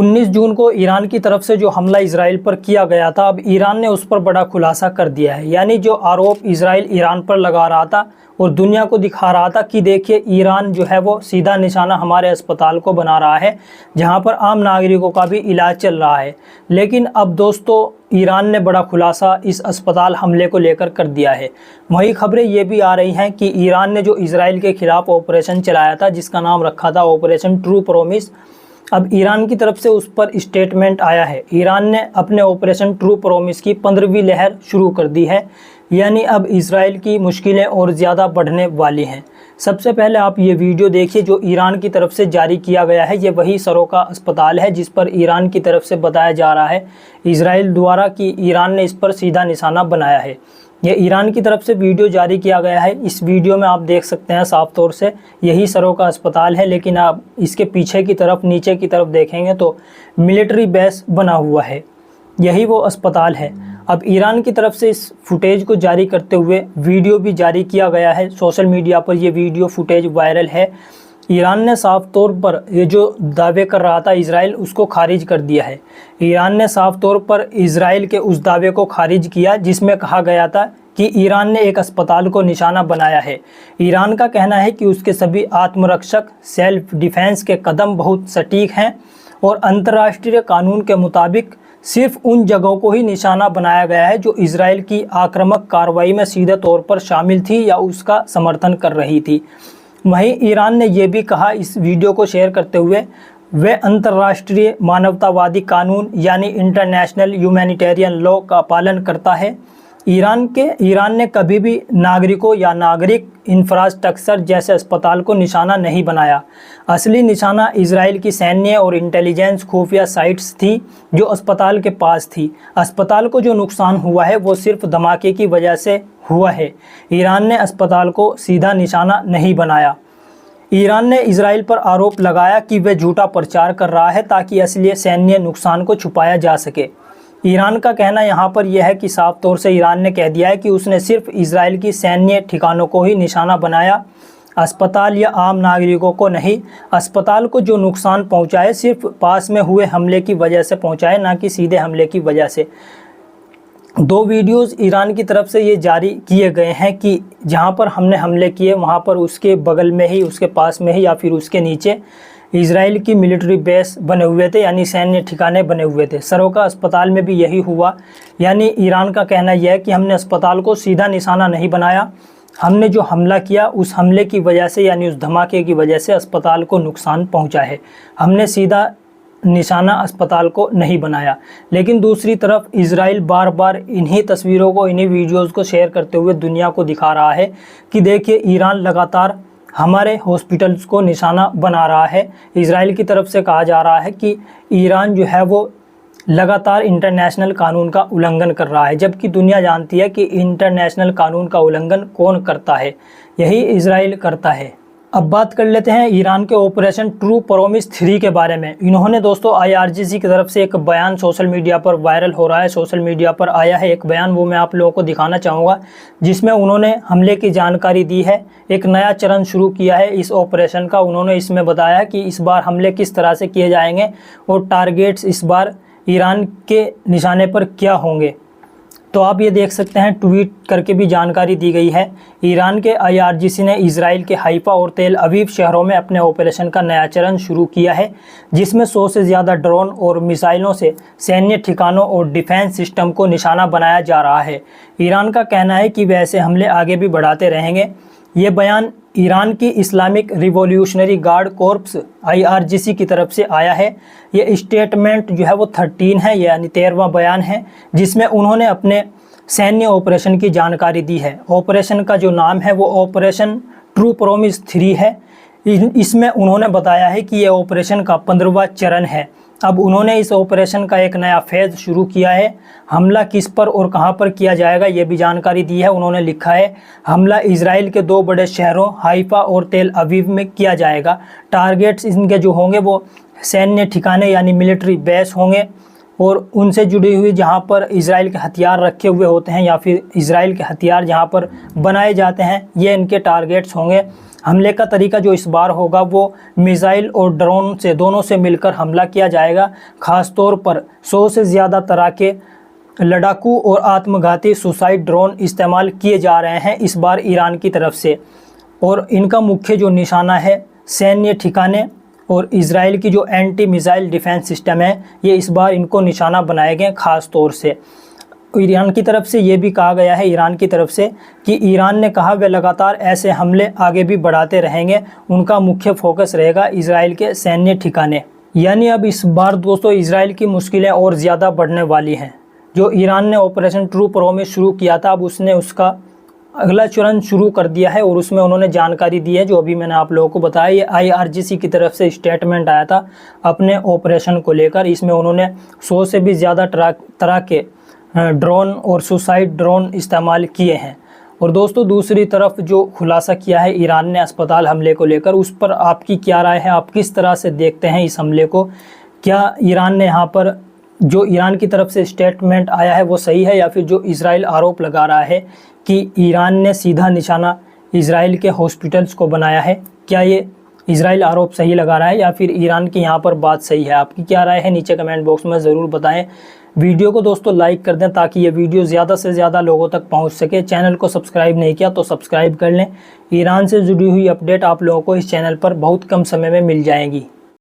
19 जून को ईरान की तरफ से जो हमला इजराइल पर किया गया था, अब ईरान ने उस पर बड़ा खुलासा कर दिया है। यानी जो आरोप इजराइल ईरान पर लगा रहा था और दुनिया को दिखा रहा था कि देखिए ईरान जो है वो सीधा निशाना हमारे अस्पताल को बना रहा है, जहां पर आम नागरिकों का भी इलाज चल रहा है। लेकिन अब दोस्तों ईरान ने बड़ा खुलासा इस अस्पताल हमले को लेकर कर दिया है। वही खबरें ये भी आ रही हैं कि ईरान ने जो इजराइल के खिलाफ ऑपरेशन चलाया था, जिसका नाम रखा था ऑपरेशन ट्रू प्रॉमिस, अब ईरान की तरफ से उस पर स्टेटमेंट आया है। ईरान ने अपने ऑपरेशन ट्रू प्रॉमिस की 15वीं लहर शुरू कर दी है। यानी अब इजराइल की मुश्किलें और ज़्यादा बढ़ने वाली हैं। सबसे पहले आप ये वीडियो देखिए जो ईरान की तरफ से जारी किया गया है। ये वही सरोका अस्पताल है जिस पर ईरान की तरफ से बताया जा रहा है इजराइल द्वारा कि ईरान ने इस पर सीधा निशाना बनाया है। ये ईरान की तरफ से वीडियो जारी किया गया है। इस वीडियो में आप देख सकते हैं साफ तौर से यही सरोका अस्पताल है, लेकिन आप इसके पीछे की तरफ, नीचे की तरफ देखेंगे तो मिलिट्री बेस बना हुआ है। यही वो अस्पताल है। अब ईरान की तरफ से इस फुटेज को जारी करते हुए वीडियो भी जारी किया गया है। सोशल मीडिया पर ये वीडियो फुटेज वायरल है। ईरान ने साफ तौर पर ये जो दावे कर रहा था इजराइल, उसको खारिज कर दिया है। ईरान ने साफ तौर पर इजराइल के उस दावे को खारिज किया जिसमें कहा गया था कि ईरान ने एक अस्पताल को निशाना बनाया है। ईरान का कहना है कि उसके सभी आत्मरक्षक सेल्फ डिफेंस के कदम बहुत सटीक हैं और अंतर्राष्ट्रीय कानून के मुताबिक सिर्फ उन जगहों को ही निशाना बनाया गया है जो इजराइल की आक्रामक कार्रवाई में सीधे तौर पर शामिल थी या उसका समर्थन कर रही थी। वहीं ईरान ने यह भी कहा इस वीडियो को शेयर करते हुए, वे अंतर्राष्ट्रीय मानवतावादी कानून यानी इंटरनेशनल ह्यूमैनिटेरियन लॉ का पालन करता है। ईरान ने कभी भी नागरिकों या नागरिक इंफ्रास्ट्रक्चर जैसे अस्पताल को निशाना नहीं बनाया। असली निशाना इजराइल की सैन्य और इंटेलिजेंस खुफिया साइट्स थी जो अस्पताल के पास थी। अस्पताल को जो नुकसान हुआ है वो सिर्फ धमाके की वजह से हुआ है। ईरान ने अस्पताल को सीधा निशाना नहीं बनाया। ईरान ने इजराइल पर आरोप लगाया कि वह झूठा प्रचार कर रहा है ताकि असली सैन्य नुकसान को छुपाया जा सके। ईरान का कहना यहाँ पर यह है कि साफ तौर से ईरान ने कह दिया है कि उसने सिर्फ इजराइल की सैन्य ठिकानों को ही निशाना बनाया, अस्पताल या आम नागरिकों को नहीं। अस्पताल को जो नुकसान पहुँचाए सिर्फ पास में हुए हमले की वजह से पहुँचाए, ना कि सीधे हमले की वजह से। 2 वीडियोज़ ईरान की तरफ से ये जारी किए गए हैं कि जहाँ पर हमने हमले किए वहाँ पर उसके बगल में ही, उसके पास में ही या फिर उसके नीचे इजराइल की मिलिट्री बेस बने हुए थे, यानी सैन्य ठिकाने बने हुए थे। सरोका अस्पताल में भी यही हुआ। यानी ईरान का कहना यह है कि हमने अस्पताल को सीधा निशाना नहीं बनाया, हमने जो हमला किया उस हमले की वजह से यानी उस धमाके की वजह से अस्पताल को नुकसान पहुंचा है। हमने सीधा निशाना अस्पताल को नहीं बनाया। लेकिन दूसरी तरफ इजराइल बार बार इन्हीं तस्वीरों को, इन्हीं वीडियोज़ को शेयर करते हुए दुनिया को दिखा रहा है कि देखिए ईरान लगातार हमारे हॉस्पिटल्स को निशाना बना रहा है। इजराइल की तरफ से कहा जा रहा है कि ईरान जो है वो लगातार इंटरनेशनल कानून का उल्लंघन कर रहा है, जबकि दुनिया जानती है कि इंटरनेशनल कानून का उल्लंघन कौन करता है, यही इजराइल करता है। अब बात कर लेते हैं ईरान के ऑपरेशन ट्रू प्रॉमिस 3 के बारे में। इन्होंने दोस्तों IRGC की तरफ से एक बयान सोशल मीडिया पर वायरल हो रहा है, सोशल मीडिया पर आया है एक बयान, वो मैं आप लोगों को दिखाना चाहूँगा, जिसमें उन्होंने हमले की जानकारी दी है। एक नया चरण शुरू किया है इस ऑपरेशन का। उन्होंने इसमें बताया कि इस बार हमले किस तरह से किए जाएंगे और टारगेट्स इस बार ईरान के निशाने पर क्या होंगे। तो आप ये देख सकते हैं, ट्वीट करके भी जानकारी दी गई है। ईरान के IRGC ने इजराइल के हाइफा और तेल अवीव शहरों में अपने ऑपरेशन का नया चरण शुरू किया है, जिसमें 100 से ज़्यादा ड्रोन और मिसाइलों से सैन्य ठिकानों और डिफेंस सिस्टम को निशाना बनाया जा रहा है। ईरान का कहना है कि वे ऐसे हमले आगे भी बढ़ाते रहेंगे। ये बयान ईरान की Islamic revolutionary guard corpse IRGC की तरफ से आया है। ये स्टेटमेंट जो है वो 13 है, यानी 13वां बयान है, जिसमें उन्होंने अपने सैन्य ऑपरेशन की जानकारी दी है। ऑपरेशन का जो नाम है वो ऑपरेशन ट्रू प्रॉमिस 3 है। इसमें उन्होंने बताया है कि ये ऑपरेशन का 15वां चरण है। अब उन्होंने इस ऑपरेशन का एक नया फेज़ शुरू किया है। हमला किस पर और कहां पर किया जाएगा ये भी जानकारी दी है। उन्होंने लिखा है हमला इजराइल के 2 बड़े शहरों हाइफा और तेल अवीव में किया जाएगा। टारगेट्स इनके जो होंगे वो सैन्य ठिकाने यानी मिलिट्री बेस होंगे और उनसे जुड़ी हुई जहां पर इजराइल के हथियार रखे हुए होते हैं या फिर इजराइल के हथियार जहां पर बनाए जाते हैं, ये इनके टारगेट्स होंगे। हमले का तरीका जो इस बार होगा वो मिसाइल और ड्रोन से दोनों से मिलकर हमला किया जाएगा। ख़ास तौर पर 100 से ज़्यादा तरह के लड़ाकू और आत्मघाती सुसाइड ड्रोन इस्तेमाल किए जा रहे हैं इस बार ईरान की तरफ से, और इनका मुख्य जो निशाना है सैन्य ठिकाने और इजराइल की जो एंटी मिसाइल डिफेंस सिस्टम है, ये इस बार इनको निशाना बनाए गए ख़ास तौर से। ईरान की तरफ से ये भी कहा गया है, ईरान की तरफ से, कि ईरान ने कहा वे लगातार ऐसे हमले आगे भी बढ़ाते रहेंगे, उनका मुख्य फोकस रहेगा इजराइल के सैन्य ठिकाने। यानी अब इस बार दोस्तों इजराइल की मुश्किलें और ज़्यादा बढ़ने वाली हैं। जो ईरान ने ऑपरेशन ट्रू प्रॉमिस शुरू किया था, अब उसने उसका अगला चरण शुरू कर दिया है और उसमें उन्होंने जानकारी दी है जो अभी मैंने आप लोगों को बताया। ये IRGC की तरफ से स्टेटमेंट आया था अपने ऑपरेशन को लेकर। इसमें उन्होंने 100 से भी ज़्यादा तरह के ड्रोन और सुसाइड ड्रोन इस्तेमाल किए हैं। और दोस्तों दूसरी तरफ जो खुलासा किया है ईरान ने अस्पताल हमले को लेकर, उस पर आपकी क्या राय है? आप किस तरह से देखते हैं इस हमले को? क्या ईरान ने यहाँ पर जो ईरान की तरफ से स्टेटमेंट आया है वो सही है, या फिर जो इजराइल आरोप लगा रहा है कि ईरान ने सीधा निशाना इजराइल के हॉस्पिटल्स को बनाया है, क्या ये इजराइल आरोप सही लगा रहा है या फिर ईरान की यहाँ पर बात सही है? आपकी क्या राय है नीचे कमेंट बॉक्स में ज़रूर बताएं। वीडियो को दोस्तों लाइक कर दें ताकि ये वीडियो ज़्यादा से ज़्यादा लोगों तक पहुँच सके। चैनल को सब्सक्राइब नहीं किया तो सब्सक्राइब कर लें। ईरान से जुड़ी हुई अपडेट आप लोगों को इस चैनल पर बहुत कम समय में मिल जाएगी।